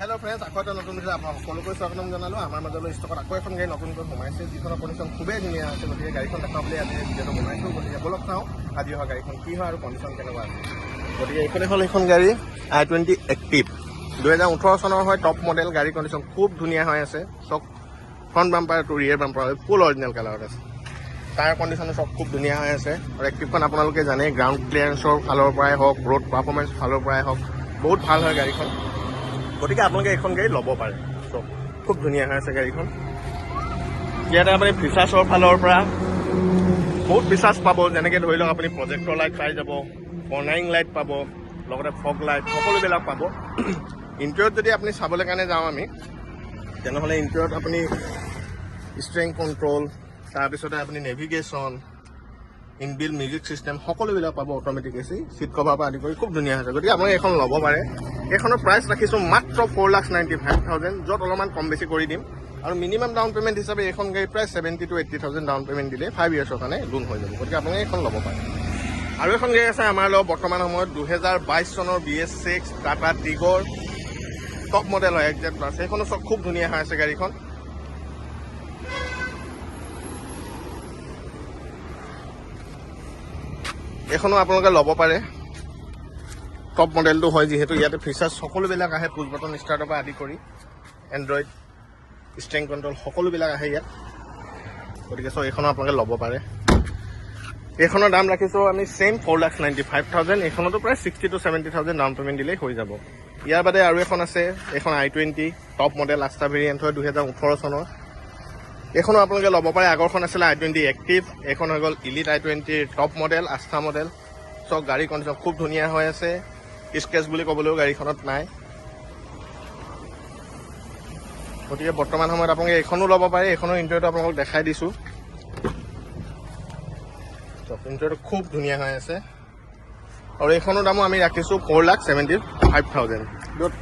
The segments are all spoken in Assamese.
হেল্ল' ফ্ৰেণ্ডছ, আকৌ এটা নতুন ভিডিঅ' আপোনাক সকলোকে স্বাগতম জনালোঁ। আমাৰ মাজলৈ ষ্টকত আকৌ এখন গাড়ী নতুনকৈ সোমাইছে, যিখনৰ কণ্ডিশ্যন খুবেই ধুনীয়া আছে। গতিকে গাড়ীখন দেখাওঁ বুলি আজি ভিডিঅ'টো বনাইছোঁ। গতিকে বলক চাওঁ আজি অহা গাড়ীখন কি হয় আৰু কণ্ডিশ্যন কেনেকুৱা আছে। গতিকে এইখনে হ'ল এইখন গাড়ী i20 এক্টিভ 2018 চনৰ হয়। টপ মডেল গাড়ী, কণ্ডিশ্যন খুব ধুনীয়া হৈ আছে। চব front bumper to rear bumper full original কালাৰত আছে। টায়াৰ কণ্ডিশ্যনো চব খুব ধুনীয়া হৈ আছে। আৰু এক্টিভখন আপোনালোকে জানে গ্ৰাউণ্ড ক্লিয়াৰেঞ্চৰ ফালৰ পৰাই হওক, ৰোড পাৰফৰ্মেঞ্চ ফালৰ পৰাই হওক, বহুত ভাল হয় গাড়ীখন। গতিকে আপোনালোকে এইখন গাড়ী ল'ব পাৰে। চব খুব ধুনীয়া হৈ আছে গাড়ীখন। ইয়াতে আপুনি ফিচাৰ্ছৰ ফালৰ পৰা বহুত ফিচাৰ্ছ পাব, যেনেকৈ ধৰি লওক আপুনি প্ৰজেক্টৰ লাইট পাই যাব, কৰ্নাৰিং লাইট পাব, লগতে ফগ লাইট সকলোবিলাক পাব। ইণ্টেৰিয়ৰত যদি আপুনি চাবলৈ কাৰণে যাওঁ আমি, তেনেহ'লে ইণ্টেৰিয়ৰত আপুনি ষ্টিয়াৰিং কণ্ট্ৰল, তাৰপিছতে আপুনি নেভিগেশ্যন, ইনবিল্ট মিউজিক ছিষ্টেম সকলোবিলাক পাব। অট'মেটিক এচি, চিট কভাৰ পৰা আদি কৰি খুব ধুনীয়া হৈছে। গতিকে আপুনি এইখন ল'ব পাৰে। এইখনৰ প্ৰাইচ ৰাখিছোঁ মাত্ৰ 4,95,000, য'ত অলপমান কম বেছি কৰি দিম। আৰু মিনিমাম ডাউন পে'মেণ্ট হিচাপে এইখন গাড়ী প্ৰায় 70,000 to 80,000 ডাউন পে'মেণ্ট দিলে 5 yearsৰ কাৰণে লোন হৈ যাব। গতিকে আপুনি এইখন ল'ব পাৰে। আৰু এখন গাড়ী আছে আমাৰ লগত বৰ্তমান সময়ত 2022 চনৰ BS6 টাটা টিগৰ টপ মডেল হয়, XZ প্লাছ। সেইখনো চব খুব ধুনীয়া হৈ আছে গাড়ীখন। এইখনো আপোনালোকে ল'ব পাৰে। টপ মডেলটো হয় যিহেতু, ইয়াতে ফিচাৰ্ছ সকলোবিলাক আহে, পুছ বাটন ষ্টাৰ্টৰ পৰা আদি কৰি এণ্ড্ৰইড ষ্টিয়াৰিং কণ্ট্ৰল সকলোবিলাক আহে ইয়াত। গতিকে এইখনো আপোনালোকে ল'ব পাৰে। এইখনৰ দাম ৰাখিছোঁ আমি ছেইম 4,95,000। এইখনতো প্ৰায় 60,000 to 70,000 ডাউন পে'মেণ্ট দিলেই হৈ যাব। ইয়াৰ বাদে আৰু এখন আছে, এইখন i20 টপ মডেল আস্থা ভেৰিয়েণ্ট হয় 2018 চনৰ। এইখনো আপোনালোকে ল'ব পাৰে। আগৰখন আছিলে i20 এক্টিভ, এইখন হৈ গ'ল ইলিট i20 টপ মডেল আস্থা মডেল। চব গাড়ী কণ্ডিশ্যন খুব ধুনীয়া হৈ আছে। স্ক্ৰেচ বুলি ক'বলৈও গাড়ীখনত নাই। গতিকে বৰ্তমান সময়ত আপোনালোকে এইখনো ল'ব পাৰে। এইখনৰ ইণ্টেৰিয়ৰটো আপোনালোকক দেখাই দিছোঁ। ইণ্টেৰিয়ৰটো খুব ধুনীয়া হৈ আছে। আৰু এইখনৰ দামো আমি ৰাখিছোঁ 4,75,000, য'ত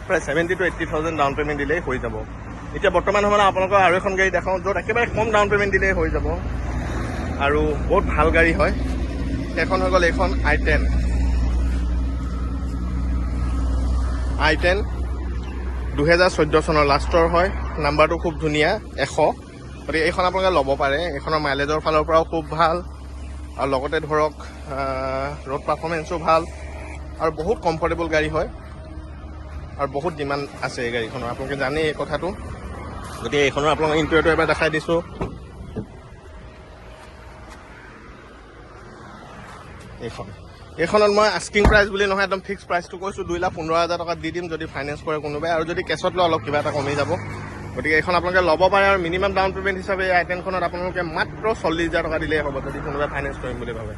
প্ৰায় 70,000 to 80,000 ডাউন পে'মেণ্ট দিলেই হৈ যাব। এতিয়া বৰ্তমান সময়ত আপোনালোকৰ আৰু এখন গাড়ী দেখাওঁ, য'ত একেবাৰে কম ডাউন পে'মেণ্ট দিলেই হৈ যাব আৰু বহুত ভাল গাড়ী হয়। সেইখন হৈ গ'ল এইখন i10 2014 চনৰ লাষ্টৰ হয়। নাম্বাৰটো খুব ধুনীয়া 100। গতিকে এইখন আপোনালোকে ল'ব পাৰে। এইখনৰ মাইলেজৰ ফালৰ পৰাও খুব ভাল, আৰু লগতে ধৰক ৰোড পাৰফৰ্মেঞ্চো ভাল, আৰু বহুত কমফৰ্টেবল গাড়ী হয়, আৰু বহুত ডিমাণ্ড আছে এই গাড়ীখনৰ, আপোনালোকে জানেই এই কথাটো। গতিকে এইখনৰ আপোনালোকক ইণ্টেৰিয়ৰটো এবাৰ দেখাই দিছোঁ। এইখনত মই আস্কিং প্ৰাইচ বুলি নহয়, একদম ফিক্স প্ৰাইচটো কৈছোঁ, 2,15,000 টকাত দি দিম যদি ফাইনেন্স কৰে কোনোবাই, আৰু যদি কেছত লয় অলপ কিবা এটা কমি যাব। গতিকে এইখন আপোনালোকে ল'ব পাৰে। আৰু মিনিমাম ডাউন পে'মেণ্ট হিচাপে এই i10খনত আপোনালোকে মাত্ৰ 40,000 টকা দিলেই হ'ব, যদি কোনোবাই ফাইনেন্স কৰিম বুলি ভাবে।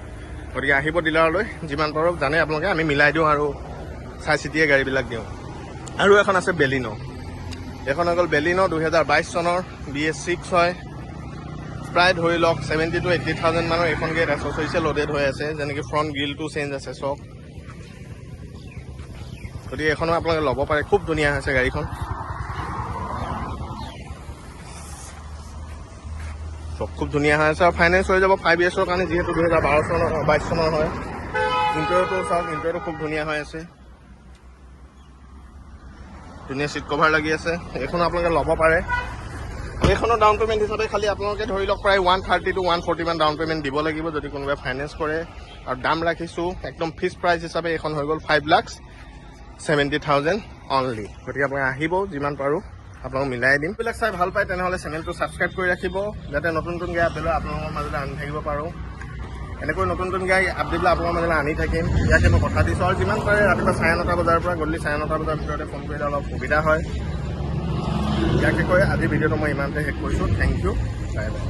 গতিকে আহিব ডিলাৰলৈ, যিমান পাৰক জানে আপোনালোকে, আমি মিলাই দিওঁ আৰু চাই চিতিয়ে গাড়ীবিলাক দিওঁ। আৰু এখন আছে বেলিনো। এইখন হৈ গ'ল বেলিনো 2022 চনৰ BS6 হয়। প্ৰায় ধৰি লওক 70,000 to 80,000 মানৰ এইখন গাড়ীত এচেছৰিজে লোডেড হৈ আছে, যেনেকৈ ফ্ৰণ্ট গ্ৰিলটো চেঞ্জ আছে চব। গতিকে এইখনো আপোনালোকে ল'ব পাৰে। খুব ধুনীয়া হৈছে গাড়ীখন। চব খুব ধুনীয়া হৈ আছে, আৰু ফাইনেন্স হৈ যাব 5 yearsৰ কাৰণে, যিহেতু 2022 চনৰ হয়। ইণ্টেৰিয়ৰটো চাওক, ইণ্টেৰিয়ৰটো খুব ধুনীয়া হৈ আছে, ধুনীয়া চিট কভাৰ লাগি আছে। এইখনো আপোনালোকে ল'ব পাৰে। এইখনৰ ডাউন পে'মেণ্ট হিচাপে খালি আপোনালোকে ধৰি লওক প্ৰায় 130 to 140 মান ডাউন পে'মেণ্ট দিব লাগিব, যদি কোনোবাই ফাইনেন্স কৰে। আৰু দাম ৰাখিছোঁ একদম ফিক্স প্ৰাইচ হিচাপে, এইখন হৈ গ'ল 5,70,000 অনলি। গতিকে আপুনি আহিব, যিমান পাৰোঁ আপোনালোক মিলাই দিম। এইবিলাক চাই ভাল পায় তেনেহ'লে চেনেলটো ছাবস্ক্ৰাইব কৰি ৰাখিব, যাতে নতুন নতুন গাড়ী আপডেট আপোনালোকৰ মাজলৈ আনি থাকিব পাৰোঁ। এনেকৈ নতুন নতুন গাড়ী আপডেটবিলাক আপোনালোকৰ মাজলৈ আনি থাকিম, ইয়াকে মই কথা দিছোঁ। আৰু যিমান পাৰে ৰাতিপুৱা 9:30 বজাৰ পৰা গধূলি 9:30 বজাৰ ভিতৰতে ফোন কৰিলে অলপ সুবিধা হয়। ইয়াকে কৈ আজি ভিডিঅ'টো মই ইমানতে শেষ কৰিছোঁ। Thank you, bye by.